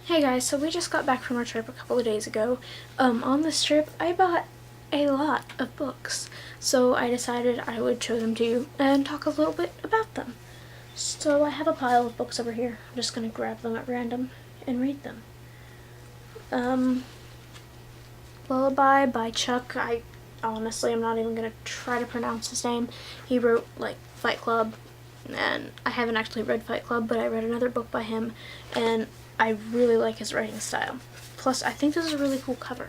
Hey guys, so we just got back from our trip a couple of days ago. On this trip, I bought a lot of books, so I decided I would show them to you and talk a little bit about them. So I have a pile of books over here. I'm just gonna grab them at random and read them. Lullaby by Chuck. I honestly am not even gonna try to pronounce his name. He wrote like Fight Club, and I haven't actually read Fight Club, but I read another book by him, and I really like his writing style. Plus, I think this is a really cool cover.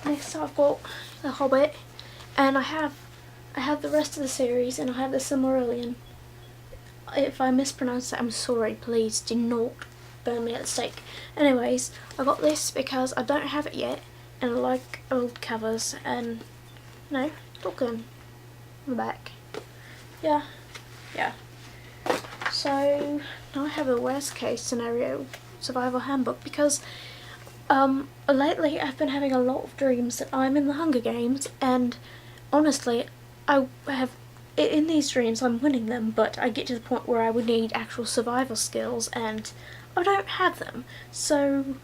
Next, I've got The Hobbit, and I have the rest of the series, and I have the Silmarillion. If I mispronounce it, I'm sorry. Please do not burn me at the stake. Anyways, I got this because I don't have it yet, and I like old covers, and no, Tolkien on the back. Yeah. So now I have a worst case scenario survival handbook because lately I've been having a lot of dreams that I'm in the Hunger Games, and honestly I have in these dreams I'm winning them, but I get to the point where I would need actual survival skills and I don't have them. So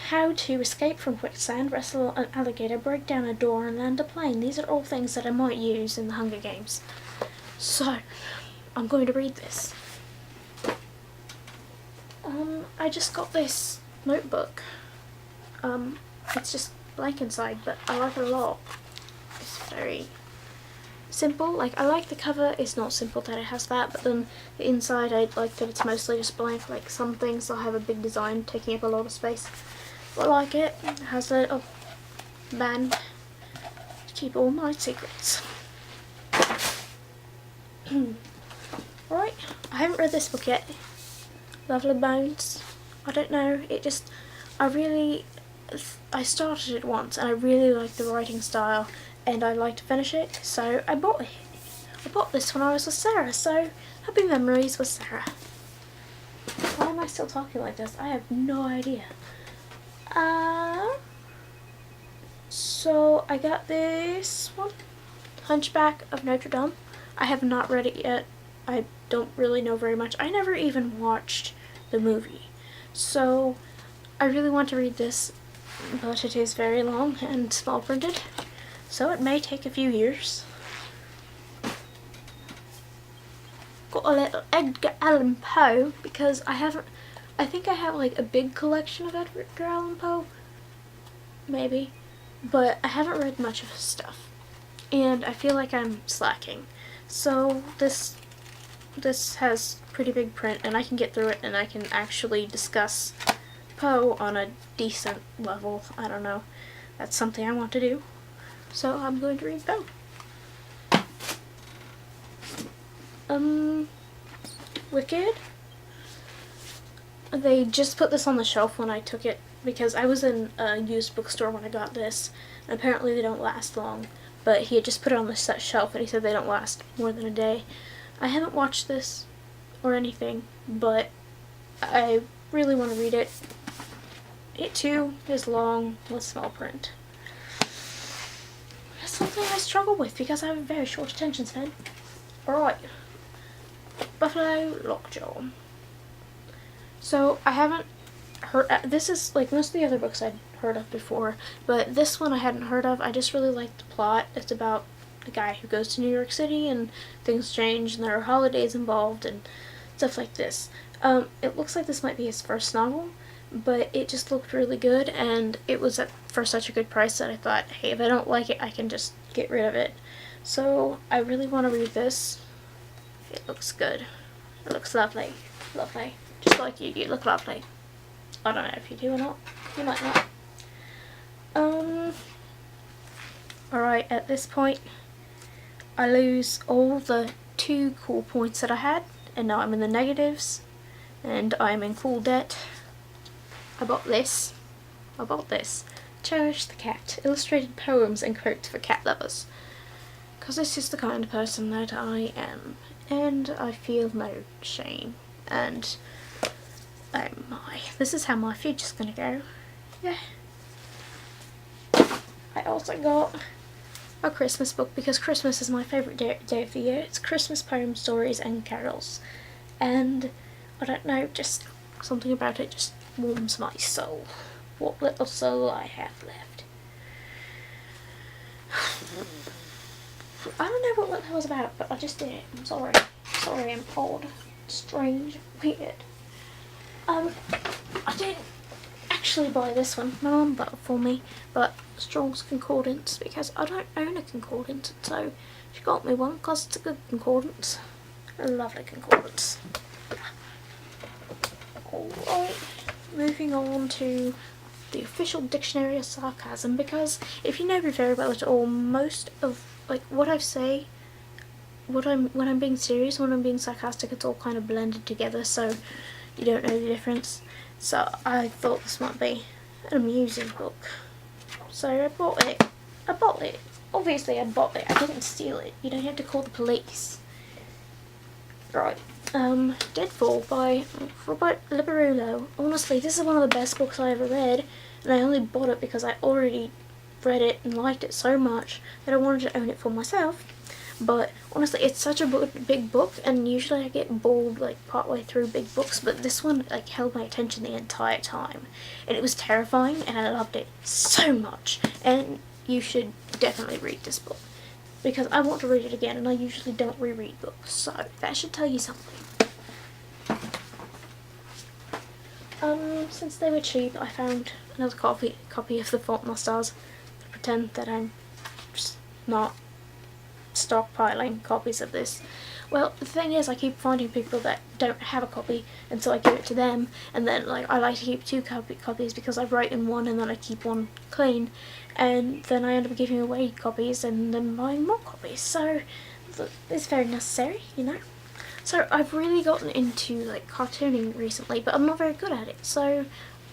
how to escape from quicksand, wrestle an alligator, break down a door and land a plane. These are all things that I might use in the Hunger Games. So I'm going to read this. I just got this notebook. It's just blank inside, but I like it a lot. It's very simple. Like, I like the cover. It's not simple that it has that, but then the inside, I like that it's mostly just blank. Like, some things will have a big design taking up a lot of space. But I like it. It has a little band to keep all my secrets. Right, I haven't read this book yet. Lovely Bones. I don't know, I started it once and I really liked the writing style and I'd like to finish it, so I bought it. I bought this when I was with Sarah, so happy memories with Sarah. Why am I still talking like this? I have no idea. So I got this one, Hunchback of Notre Dame. I have not read it yet. I don't really know very much. I never even watched the movie. So I really want to read this, but it is very long and small printed, so it may take a few years. Got a little Edgar Allan Poe because I think I have like a big collection of Edgar Allan Poe, maybe, but I haven't read much of his stuff and I feel like I'm slacking. So this has pretty big print and I can get through it and I can actually discuss Poe on a decent level. I don't know. That's something I want to do. So I'm going to read Poe. Wicked. They just put this on the shelf when I took it because I was in a used bookstore when I got this, and apparently they don't last long. But he had just put it on the shelf and he said they don't last more than a day. I haven't watched this or anything, but I really want to read it. It too is long with small print. That's something I struggle with because I have a very short attention span. Alright. Buffalo Lockjaw. So I haven't heard, this is like most of the other books I'd heard of before, but this one I hadn't heard of. I just really liked the plot. It's about a guy who goes to New York City and things change and there are holidays involved and stuff like this. It looks like this might be his first novel, but it just looked really good and it was for such a good price that I thought, hey, if I don't like it I can just get rid of it. So I really want to read this. It looks good. It looks lovely. Lovely. Just like you look lovely. I don't know if you do or not. You might not. Alright, at this point I lose all the 2 cool points that I had, and now I'm in the negatives, and I'm in full debt. I bought this. Cherish the Cat. Illustrated poems and quotes for cat lovers. Because this is the kind of person that I am, and I feel no shame, and oh my, this is how my future's gonna go. Yeah. I also got a Christmas book because Christmas is my favourite day of the year. It's Christmas poems, stories and carols. and I don't know, just something about it just warms my soul. What little soul I have left. I don't know what that was about, but I just did it. I'm sorry. Sorry, I'm odd, strange, weird. I didn't actually buy this one. My mum bought it for me, but Strong's Concordance, because I don't own a concordance, so she got me one because it's a good concordance. A lovely concordance. Alright, moving on to the official dictionary of sarcasm, because if you know me very well at all, most of like what I say, when I'm being serious, when I'm being sarcastic, it's all kind of blended together, so you don't know the difference. So I thought this might be an amusing book, so I bought it. Obviously I bought it. I didn't steal it. You don't have to call the police. Right. Deadfall by Robert Liberulo. Honestly, this is one of the best books I ever read, and I only bought it because I already read it and liked it so much that I wanted to own it for myself. But honestly, it's such a big book, and usually I get bored like partway through big books, but this one like held my attention the entire time, and it was terrifying, and I loved it so much. And you should definitely read this book, because I want to read it again, and I usually don't reread books, so that should tell you something. Since they were cheap, I found another copy of The Fault in Our Stars to pretend that I'm just not stockpiling copies of this. Well, the thing is, I keep finding people that don't have a copy, and so I give it to them, and then like I like to keep two copies because I write in one and then I keep one clean, and then I end up giving away copies and then buying more copies, so it's very necessary, you know. So I've really gotten into like cartooning recently, but I'm not very good at it, so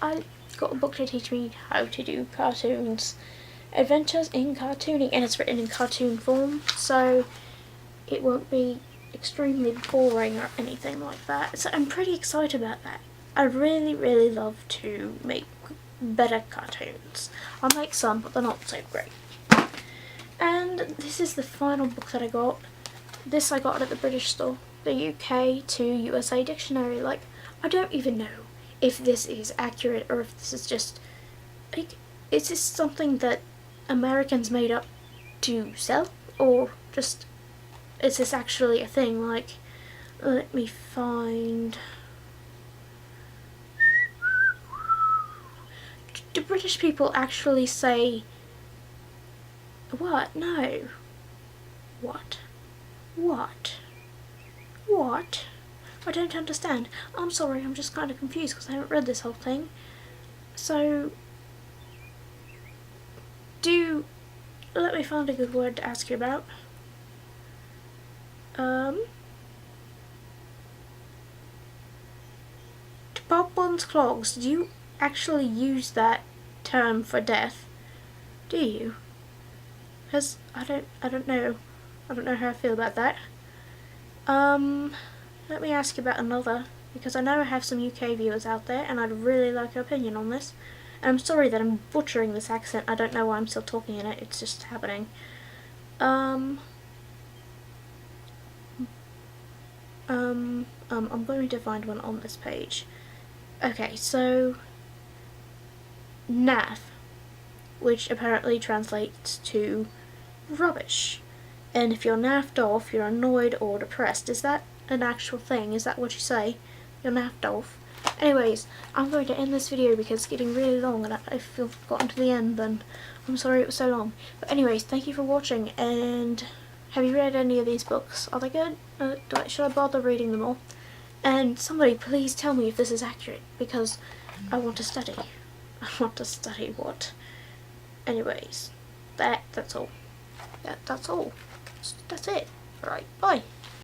I got a book to teach me how to do cartoons. Adventures in Cartooning, and it's written in cartoon form, so it won't be extremely boring or anything like that. So I'm pretty excited about that. I really love to make better cartoons. I make some, but they're not so great. And this is the final book that I got. This I got at the British store, the UK to USA dictionary. Like, I don't even know if this is accurate or if this is just like, is this something that Americans made up to sell, or just is this actually a thing? Like, let me find. Do British people actually say what? No. What? I don't understand. I'm sorry, I'm just kind of confused because I haven't read this whole thing. So let me find a good word to ask you about. To pop one's clogs, do you actually use that term for death? Do you? Because I don't know how I feel about that. Let me ask you about another, because I know I have some UK viewers out there and I'd really like your opinion on this. And I'm sorry that I'm butchering this accent. I don't know why I'm still talking in it. It's just happening. I'm going to find one on this page. Okay, so naff, which apparently translates to rubbish. And if you're naffed off, you're annoyed or depressed. Is that an actual thing? Is that what you say? You're naffed off? Anyways, I'm going to end this video because it's getting really long, and if you've gotten to the end, then I'm sorry it was so long. But anyways, thank you for watching, and have you read any of these books? Are they good? Should I bother reading them all? And somebody please tell me if this is accurate, because I want to study. I want to study what? Anyways, that's all. That's all. That's it. Alright, bye.